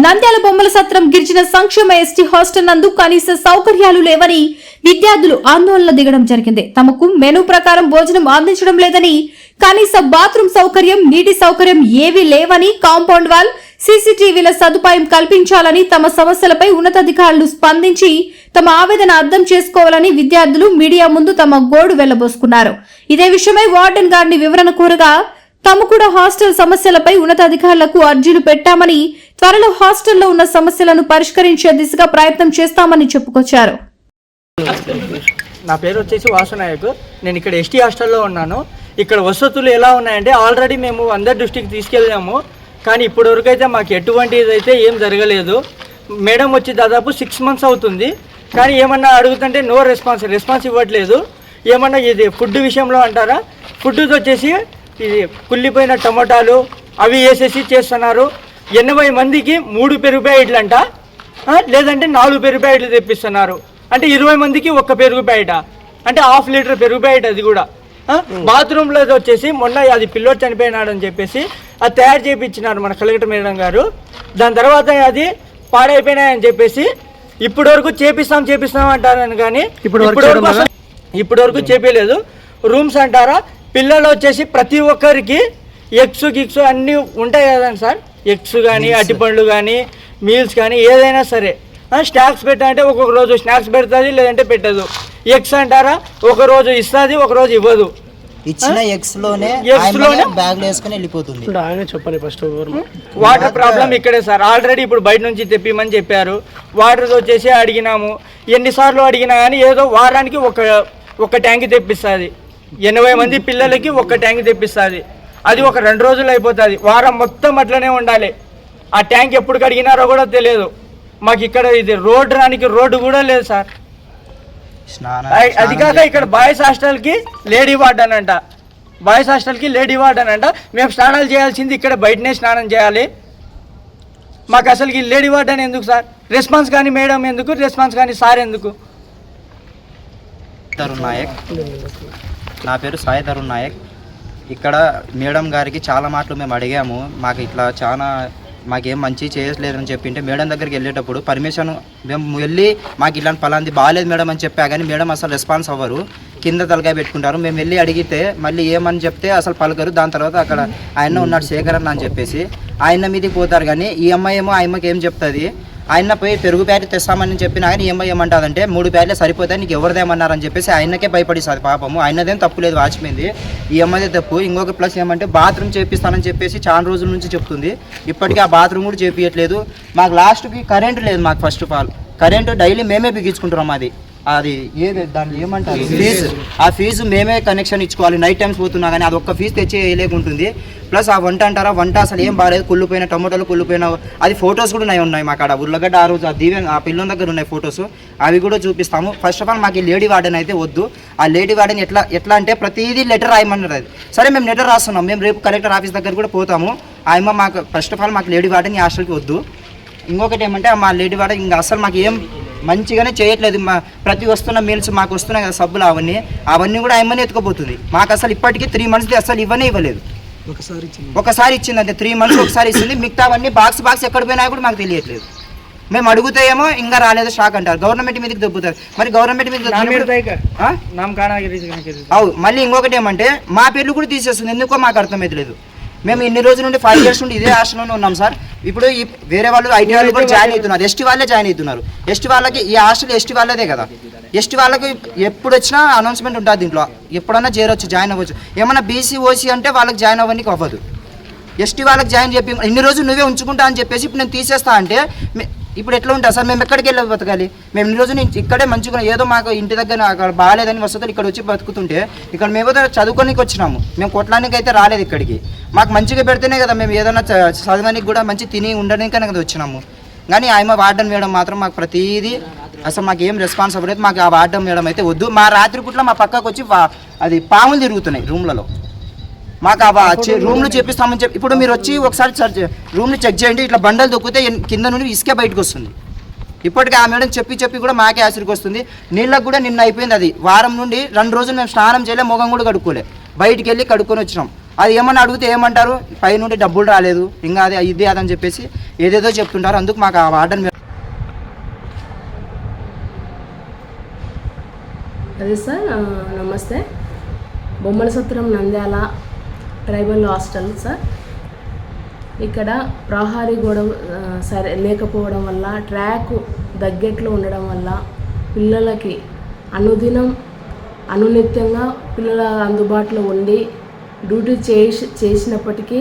నంద్యాల బొమ్మల సత్రం గిరిజన సంక్షేమ ఎస్టీ హాస్టల్ నందు కనీస సౌకర్యాలు లేవని విద్యార్థులు ఆందోళన దిగడం జరిగింది. తమకు మెనూ ప్రకారం భోజనం అందించడం లేదని, కనీస బాత్రూమ్ సౌకర్యం, నీటి సౌకర్యం ఏవీ లేవని, కాంపౌండ్ వాల్, సీసీటీవీల సదుపాయం కల్పించాలని, తమ సమస్యలపై ఉన్నతాధికారులు స్పందించి తమ ఆవేదన అర్థం చేసుకోవాలని విద్యార్థులు మీడియా ముందు తమ గోడు వెళ్లబోసుకున్నారు. ఇదే విషయమై వార్డెన్ గారిని వివరణ కోరగా తాము కూడా హాస్టల్ సమస్యలపై ఉన్నతాధికారులకు అర్జీలు పెట్టామని, త్వరలో హాస్టల్లో ఉన్న సమస్యలను పరిష్కరించే దిశగా ప్రయత్నం చేస్తామని చెప్పుకొచ్చారు. నా పేరు వచ్చేసి వాసునాయక్. నేను ఇక్కడ ఎస్టీ హాస్టల్లో ఉన్నాను. ఇక్కడ వసతులు ఎలా ఉన్నాయంటే ఆల్రెడీ మేము అందరి దృష్టికి తీసుకెళ్ళాము, కానీ ఇప్పటి వరకు అయితే మాకు ఎటువంటిది అయితే ఏం జరగలేదు. మేడం వచ్చి దాదాపు 6 months అవుతుంది, కానీ ఏమన్నా అడుగుతుంటే నో రెస్పాన్స్ ఇవ్వట్లేదు. ఏమన్నా ఇది ఫుడ్ విషయంలో అంటారా, ఫుడ్ వచ్చేసి ఇది కుళ్ళిపోయిన టమోటాలు అవి వేసేసి చేస్తున్నారు. 80 మందికి 3 పెరుగు ప్యాకెట్లు అంట, లేదంటే 4 పెరుగు ప్యాకెట్లు తెప్పిస్తున్నారు. అంటే 20 మందికి 1 పెరుగు ప్యాకెట్, అంటే 1/2 లీటర్ పెరుగు ప్యాకెట్. అది కూడా బాత్రూంలో వచ్చేసి మొన్న అది పిల్లోడు చనిపోయినాడని చెప్పేసి అది తయారు చేయించినారు మన కలెక్టర్ మేడం గారు. దాని తర్వాత అది పాడైపోయినాయని చెప్పేసి ఇప్పటి వరకు చేపిస్తాం అంటారని, కానీ ఇప్పటి వరకు చేపించలేదు. రూమ్స్ అంటారా, పిల్లలు వచ్చేసి ప్రతి ఒక్కరికి ఎగ్స్ అన్నీ ఉంటాయి కదండి సార్. ఎగ్స్ కానీ, అట్టిపండ్లు కానీ, మీల్స్ కానీ ఏదైనా సరే. స్నాక్స్ పెట్టాలంటే ఒక్కొక్క రోజు స్నాక్స్ పెడుతుంది, లేదంటే పెట్టదు. ఎగ్స్ అంటారా, ఒక రోజు ఇస్తుంది, ఒక రోజు ఇవ్వదు. ఇచ్చిన ఎగ్స్ లోనే బ్యాగ్ వేసుకుని వెళ్ళిపోతుంది. వాటర్ ప్రాబ్లం ఇక్కడే సార్. ఆల్రెడీ ఇప్పుడు బయట నుంచి తెప్పిమని చెప్పారు. వాటర్ వచ్చేసి అడిగినాము, ఎన్నిసార్లు అడిగినా కానీ ఏదో వారానికి ఒక ట్యాంక్ తెప్పిస్తుంది. 80 మంది పిల్లలకి 1 ట్యాంక్ తెప్పిస్తుంది. అది ఒక 2 రోజులు అయిపోతుంది. వారం మొత్తం అట్లనే ఉండాలి. ఆ ట్యాంక్ ఎప్పుడు కడిగినారో కూడా తెలియదు మాకు. ఇక్కడ ఇది రోడ్డు కూడా లేదు సార్. అది కాక ఇక్కడ బాయ్స్ హాస్టల్కి లేడీ వార్డెన్ అంట. మేము స్నానాలు చేయాల్సింది ఇక్కడ బయటనే స్నానం చేయాలి. మాకు అసలుకి లేడీ వార్డెన్ ఎందుకు సార్? రెస్పాన్స్ కానీ మేడం ఎందుకు, రెస్పాన్స్ కానీ సార్ ఎందుకు? తరుణ్ నాయక్, నా పేరు సాయి తరుణ్ నాయక్. ఇక్కడ మేడం గారికి చాలా మాటలు మేము అడిగాము, మాకు ఇట్లా మాకేం మంచి చేయట్లేదని చెప్పింటే మేడం దగ్గరికి వెళ్ళేటప్పుడు పర్మిషన్ మేము వెళ్ళి మాకు ఇట్లాంటి పలాంది బాగాలేదు మేడం అని చెప్పా, కానీ మేడం అసలు రెస్పాన్స్ అవ్వరు, కింద తలకాయ పెట్టుకుంటారు. మేము వెళ్ళి అడిగితే మళ్ళీ ఏమని చెప్తే అసలు పలకరు. దాని తర్వాత అక్కడ ఆయన ఉన్నాడు శేఖర్ అన్న అని చెప్పేసి ఆయన మీదకి పోతారు. కానీ ఈ అమ్మాయి ఏమో ఆయమ్మకి ఏం చెప్తుంది, ఆయన పోయి పెరుగు ప్యాకెట్ తెస్తామని చెప్పినా కానీ ఏమంటుందంటే 3 ప్యాకెట్లు సరిపోతాయి, నీకు ఎవరిదేమన్నారని చెప్పేసి ఆయనకే భయపడిస్తుంది పాపము. ఆయనదేం తప్పు లేదు, వాచిపోయింది. ఈ అమ్మాయిదే తప్పు. ఇంకొక ప్లస్ ఏమంటే బాత్రూమ్ చేపిస్తానని చెప్పేసి చాలా రోజుల నుంచి చెప్తుంది, ఇప్పటికీ ఆ బాత్రూమ్ కూడా చేపించట్లేదు. మాకు లాస్ట్కి కరెంటు లేదు. మాకు first of all current daily మేమే బిగించుకుంటున్నాం. అది దాన్ని ఏమంటారు, ఫీజు. ఆ ఫీజు మేమే కనెక్షన్ ఇచ్చుకోవాలి. నైట్ టైమ్స్ పోతున్నా కానీ అది ఒక్క ఫీజు తెచ్చి వేయలేకుంటుంది. ప్లస్ ఆ వంట అంటారా, వంట అసలు ఏం బాగాలేదు, కుళ్ళిపోయిన టమోటాలు కుళ్ళిపోయిన. అది ఫొటోస్ కూడా ఉన్నాయి మాకు. అక్కడ ఉర్లగడ్డ ఆ రోజు ఆ పిల్లల దగ్గర ఉన్నాయి ఫొటోస్, అవి కూడా చూపిస్తాము. ఫస్ట్ ఆఫ్ ఆల్ మాకు ఈ లేడీ వార్డెన్ అయితే వద్దు. ఆ లేడీ వార్డెన్ ఎట్లా అంటే ప్రతిదీ లెటర్ రాయమన్నారు. అది సరే, మేము లెటర్ రాస్తున్నాం. మేము రేపు కలెక్టర్ ఆఫీస్ దగ్గర కూడా పోతాము. ఆయమ్మ మాకు ఫస్ట్ ఆఫ్ ఆల్ మాకు లేడీ వార్డెన్ ఈ హాస్టల్కి వద్దు. ఇంకొకటి ఏమంటే మా లేడీ వార్డెన్ ఇంకా అసలు మాకు ఏం మంచిగానే చేయట్లేదు. ప్రతి వస్తున్న మీల్స్ మాకు వస్తున్నాయి కదా, సబ్బులు అవన్నీ కూడా ఆయమ్మనే ఎత్తుకోపోతుంది. మాకు అసలు ఇప్పటికీ 3 months అసలు ఇవ్వలేదు. ఒకసారి ఇచ్చింది అంతే, 3 months ఒకసారి ఇచ్చింది. మిగతా అవన్నీ బాక్స్ ఎక్కడ పోయినా కూడా మాకు తెలియట్లేదు. మేము అడుగుతే ఏమో ఇంకా రాలేదు షాక్ అంటారు. గవర్నమెంట్ మీదకి దొబ్బుతారు. మరి గవర్నమెంట్ మీద మళ్ళీ ఇంకొకటి ఏమంటే మా పేర్లు కూడా తీసేస్తుంది. ఎందుకో మాకు అర్థమైతలేదు. మేము ఇన్ని రోజుల నుండి 5 years నుండి ఇదే హాస్టల్లోనే ఉన్నాం సార్. ఇప్పుడు వేరే వాళ్ళు ఐటీ వాళ్ళు కూడా జాయిన్ అవుతున్నారు, ఎస్టీ వాళ్ళే జాయిన్ అవుతున్నారు. ఎస్టీ వాళ్ళకి ఈ హాస్టల్ ఎస్టీ వాళ్ళదే కదా. ఎస్టీ వాళ్ళకి ఎప్పుడు వచ్చినా అనౌన్స్మెంట్ ఉంటుంది దీంట్లో, ఎప్పుడన్నా చేరవచ్చు, జాయిన్ అవ్వచ్చు. ఏమన్నా బీసీ ఓసీ అంటే వాళ్ళకి జాయిన్ అవ్వడానికి అవ్వదు. ఎస్టీ వాళ్ళకి జాయిన్ చెప్పి ఇన్ని రోజులు నువ్వే ఉంచుకుంటా అని చెప్పేసి ఇప్పుడు నేను తీసేస్తా అంటే ఇప్పుడు ఎట్లా ఉంటుంది సార్? మేము ఎక్కడికి వెళ్ళి బతకాలి? మేము ఇన్ని రోజులు ఇక్కడే మంచిగా ఏదో మాకు ఇంటి దగ్గర అక్కడ బాగాలేదని వసతులు ఇక్కడ వచ్చి బతుకుతుంటే, ఇక్కడ మేము చదువుకోనికి వచ్చినాము, మేము కొట్టడానికి అయితే రాలేదు ఇక్కడికి. మాకు మంచిగా పెడితేనే కదా మేము ఏదైనా చదవడానికి కూడా మంచి తిని ఉండడానికనే కదా వచ్చినాము. కానీ ఆయమ వార్డెన్ మేడం మాత్రం మాకు ప్రతిదీ అసలు మాకు ఏం రెస్పాన్స్ అవ్వలేదు. మాకు ఆ వార్డెన్ మేడం అయితే వద్దు. మా రాత్రిపూట్ల మా పక్కకు వచ్చి అది పాములు తిరుగుతున్నాయి రూమ్లలో. మాకు రూమ్లు చేపిస్తామని చెప్పి ఇప్పుడు మీరు వచ్చి ఒకసారి రూమ్ని చెక్ చేయండి. ఇట్లా బండలు దొక్కితే కింద నుండి ఇసుకే బయటకు వస్తుంది. ఇప్పటికీ ఆ మేడం చెప్పి కూడా మాకే ఆసరికి వస్తుంది. నీళ్ళకు కూడా నిన్న అయిపోయింది. అది వారం నుండి 2 రోజులు మేము స్నానం చేయలే, మొగం కూడా కడుక్కోలే, బయటికి వెళ్ళి కడుక్కొని వచ్చినాం. అది ఏమన్నా అడిగితే ఏమంటారు, పై నుండి డబ్బులు రాలేదు, ఇంకా అది ఇది అదని చెప్పేసి ఏదేదో చెప్తుంటారు. అందుకు మాకు ఆ వార్డెన్ అదే సార్, నమస్తే. బొమ్మల సత్రం నంద్యాల ట్రైబల్ హాస్టల్ సార్. ఇక్కడ ప్రహారీ గోడ సరే లేకపోవడం వల్ల, ట్రాక్ దగ్గట్లో ఉండడం వల్ల పిల్లలకి అనునిత్యంగా పిల్లల అందుబాటులో ఉండి డ్యూటీ చేసినప్పటికీ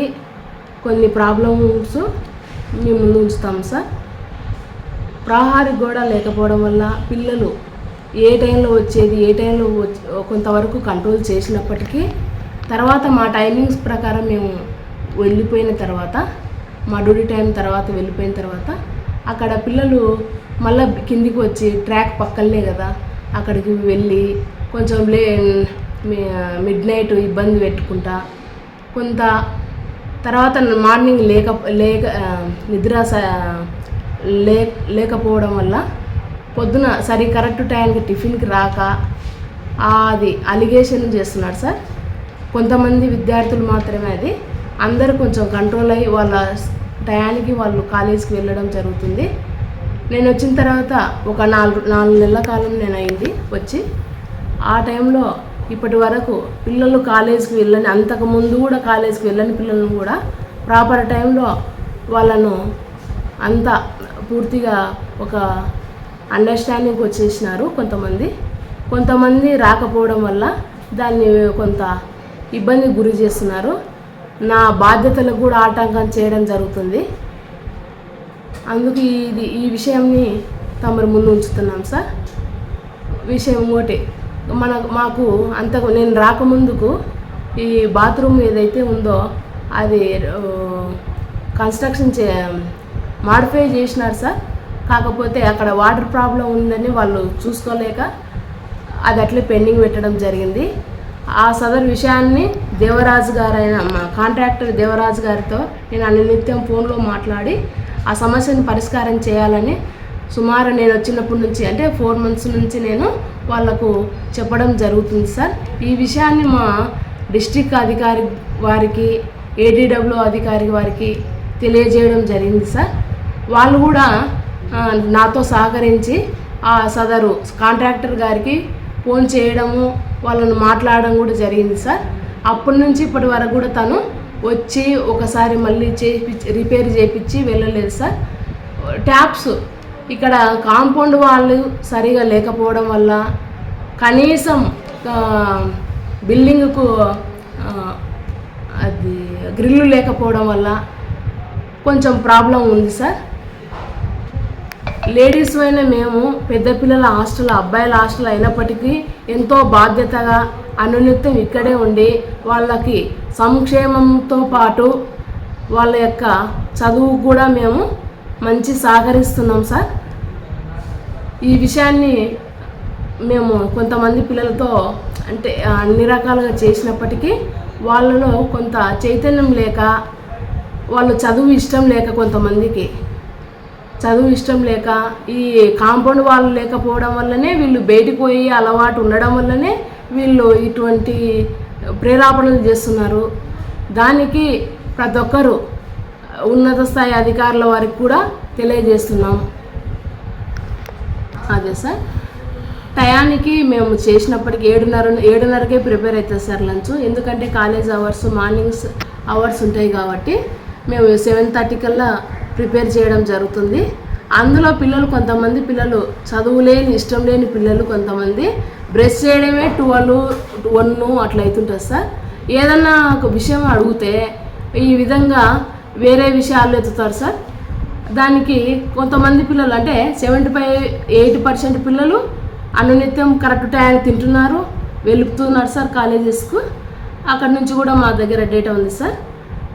కొన్ని ప్రాబ్లమ్స్ మేము ముందు ఉంచుతాం సార్. ప్రహారీ గోడ లేకపోవడం వల్ల పిల్లలు ఏ టైంలో వచ్చేది, ఏ టైంలో కొంతవరకు కంట్రోల్ చేసినప్పటికీ తర్వాత మా టైమింగ్స్ ప్రకారం మేము వెళ్ళిపోయిన తర్వాత, మా డ్యూటీ టైం తర్వాత వెళ్ళిపోయిన తర్వాత అక్కడ పిల్లలు మళ్ళీ కిందికి వచ్చి ట్రాక్ పక్కనే కదా అక్కడికి వెళ్ళి కొంచెం మిడ్ నైట్ ఇబ్బంది పెట్టుకుంటా కొంత తర్వాత మార్నింగ్ నిద్ర లేకపోవడం వల్ల పొద్దున కరెక్ట్ టైంకి టిఫిన్కి రాక అది అలిగేషన్ చేస్తున్నాడు సార్. కొంతమంది విద్యార్థులు మాత్రమే, అది అందరూ కొంచెం కంట్రోల్ అయ్యి వాళ్ళ టయానికి వాళ్ళు కాలేజీకి వెళ్ళడం జరుగుతుంది. నేను వచ్చిన తర్వాత ఒక 4 నెలల కాలం నేను అయింది వచ్చి. ఆ టైంలో ఇప్పటి వరకు పిల్లలు కాలేజీకి వెళ్ళని, అంతకుముందు కూడా కాలేజీకి వెళ్ళని పిల్లలను కూడా ప్రాపర్ టైంలో వాళ్ళను అంతా పూర్తిగా ఒక అండర్స్టాండింగ్కి వచ్చేసినారు. కొంతమంది రాకపోవడం వల్ల దాన్ని కొంత ఇబ్బందికి గురి చేస్తున్నారు. నా బాధ్యతలకు కూడా ఆటంకం చేయడం జరుగుతుంది. అందుకు ఈ విషయాన్ని తమరు ముందు ఉంచుతున్నాం సార్. విషయం ఒకటి, మాకు నేను రాకముందుకు ఈ బాత్రూమ్ ఏదైతే ఉందో అది కన్స్ట్రక్షన్ మాడిఫై చేసినారు సార్. కాకపోతే అక్కడ వాటర్ ప్రాబ్లం ఉందని వాళ్ళు చూసుకోలేక అది అట్లే పెండింగ్ పెట్టడం జరిగింది. ఆ సదరు విషయాన్ని దేవరాజు గారైన మా కాంట్రాక్టర్ దేవరాజు గారితో నేను నిత్యం ఫోన్లో మాట్లాడి ఆ సమస్యను పరిష్కారం చేయాలని సుమారు నేను వచ్చినప్పటి నుంచి అంటే 4 months నుంచి నేను వాళ్లకు చెప్పడం జరుగుతుంది సార్. ఈ విషయాన్ని మా డిస్ట్రిక్ట్ అధికారి వారికి, ఏడీడబ్ల్యూ అధికారి వారికి తెలియజేయడం జరిగింది సార్. వాళ్ళు కూడా నాతో సహకరించి ఆ సదరు కాంట్రాక్టర్ గారికి ఫోన్ చేయడము, వాళ్ళను మాట్లాడడం కూడా జరిగింది సార్. అప్పటి నుంచి ఇప్పటి వరకు కూడా తను వచ్చి ఒకసారి మళ్ళీ రిపేర్ చేయించి వెళ్ళలేదు సార్. ట్యాప్స్ ఇక్కడ కాంపౌండ్ వాళ్ళు సరిగా లేకపోవడం వల్ల, కనీసం బిల్డింగ్కు అది గ్రిల్లు లేకపోవడం వల్ల కొంచెం ప్రాబ్లం ఉంది సార్. లేడీస్ అయినా మేము పెద్ద పిల్లల హాస్టల్, అబ్బాయిల హాస్టల్ అయినప్పటికీ ఎంతో బాధ్యతగా అనునిత్యం ఇక్కడే ఉండి వాళ్ళకి సంక్షేమంతో పాటు వాళ్ళ యొక్క చదువు కూడా మేము మంచి సహకరిస్తున్నాం సార్. ఈ విషయాన్ని మేము కొంతమంది పిల్లలతో అంటే అన్ని రకాలుగా చేసినప్పటికీ వాళ్ళలో కొంత చైతన్యం లేక, వాళ్ళు చదువు ఇష్టం లేక, కొంతమందికి చదువు ఇష్టం లేక, ఈ కాంపౌండ్ వాళ్ళు లేకపోవడం వల్లనే వీళ్ళు బయటికి పోయి అలవాటు ఉండడం వల్లనే వీళ్ళు ఇటువంటి ప్రేరేపణలు చేస్తున్నారు. దానికి ప్రతి ఒక్కరు ఉన్నత స్థాయి అధికారుల వారికి కూడా తెలియజేస్తున్నాం. అదే సార్, టయానికి మేము చేసినప్పటికీ 7:30కే ప్రిపేర్ అవుతుంది సార్ లంచ్. ఎందుకంటే కాలేజ్ అవర్స్, మార్నింగ్స్ అవర్స్ ఉంటాయి కాబట్టి మేము 7:30 కల్లా ప్రిపేర్ చేయడం జరుగుతుంది. అందులో కొంతమంది పిల్లలు చదువులేని, ఇష్టం లేని పిల్లలు కొంతమంది బ్రష్ చేయడమే 12-1 అట్లా అవుతుంటుంది సార్. ఏదన్నా ఒక విషయం అడిగితే ఈ విధంగా వేరే విషయాలు ఎత్తుతారు సార్. దానికి కొంతమంది పిల్లలు అంటే 75-80% పిల్లలు అనునిత్యం కరెక్ట్ టైంకి తింటున్నారు, వెలుపుతున్నారు సార్ కాలేజెస్కు. అక్కడి నుంచి కూడా మా దగ్గర డేటా ఉంది సార్.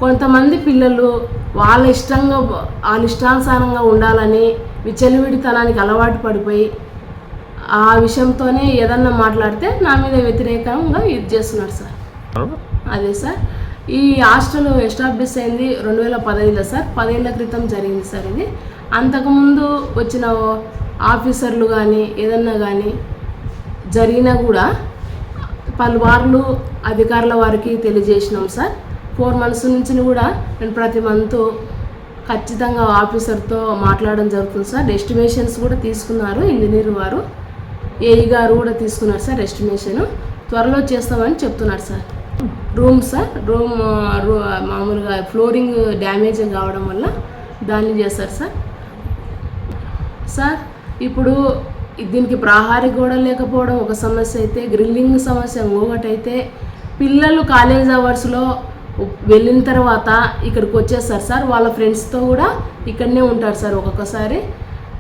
కొంతమంది పిల్లలు వాళ్ళ ఇష్టానుసారంగా ఉండాలని విచ్చలవిడితనానికి అలవాటు పడిపోయి ఆ విషయంతోనే ఏదన్నా మాట్లాడితే నా మీద వ్యతిరేకంగా ఇది చేస్తున్నారు సార్. అదే సార్, ఈ హాస్టల్ ఎస్టాబ్లిష్ అయింది 2015లో సార్. 10 ఏళ్ల క్రితం జరిగింది సార్ ఇది. అంతకుముందు వచ్చిన ఆఫీసర్లు కానీ ఏదన్నా కానీ జరిగినా కూడా పలువార్లు అధికారుల వారికి తెలియజేసినాం సార్. 4 months నుంచి కూడా నేను ప్రతి మంత్ ఖచ్చితంగా ఆఫీసర్తో మాట్లాడడం జరుగుతుంది సార్. ఎస్టిమేషన్స్ కూడా తీసుకున్నారు ఇంజనీర్ వారు, ఏఈ గారు కూడా తీసుకున్నారు సార్ ఎస్టిమేషన్. త్వరలో చేస్తామని చెప్తున్నారు సార్. రూమ్ మామూలుగా ఫ్లోరింగ్ డ్యామేజ్ కావడం వల్ల దాన్ని చేస్తారు సార్. సార్ ఇప్పుడు దీనికి ప్రహారీ గోడ లేకపోవడం ఒక సమస్య అయితే, గ్రిల్లింగ్ సమస్య ఇంకొకటైతే, పిల్లలు కాలేజ్ అవర్స్లో వెళ్ళిన తర్వాత ఇక్కడికి వచ్చేస్తారు సార్. వాళ్ళ ఫ్రెండ్స్తో కూడా ఇక్కడనే ఉంటారు సార్. ఒక్కొక్కసారి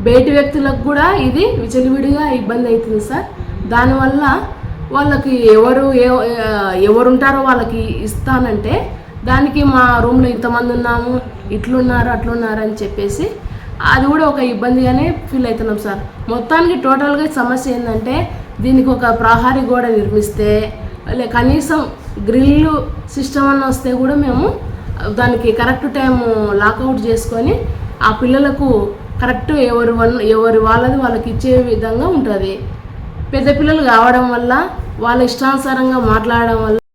బయటి వ్యక్తులకు కూడా ఇది విచలవిడిగా ఇబ్బంది అవుతుంది సార్. దానివల్ల వాళ్ళకి ఎవరుంటారో వాళ్ళకి ఇస్తానంటే దానికి మా రూమ్లో ఇంతమంది ఉన్నాము, ఇట్లున్నారు అట్లున్నారు అని చెప్పేసి అది కూడా ఒక ఇబ్బందిగానే ఫీల్ అవుతున్నాం సార్. మొత్తానికి టోటల్గా సమస్య ఏంటంటే దీనికి ఒక ప్రహారీ గోడ నిర్మిస్తే, కనీసం గ్రిల్ సిస్టమ్ అన్న వస్తే కూడా మేము దానికి కరెక్ట్ టైం లాకౌట్ చేసుకొని ఆ పిల్లలకు కరెక్ట్ ఎవరి వాళ్ళది వాళ్ళకి ఇచ్చే విధంగా ఉంటుంది. పెద్ద పిల్లలు కావడం వల్ల వాళ్ళ ఇష్టానుసారంగా మాట్లాడడం వల్ల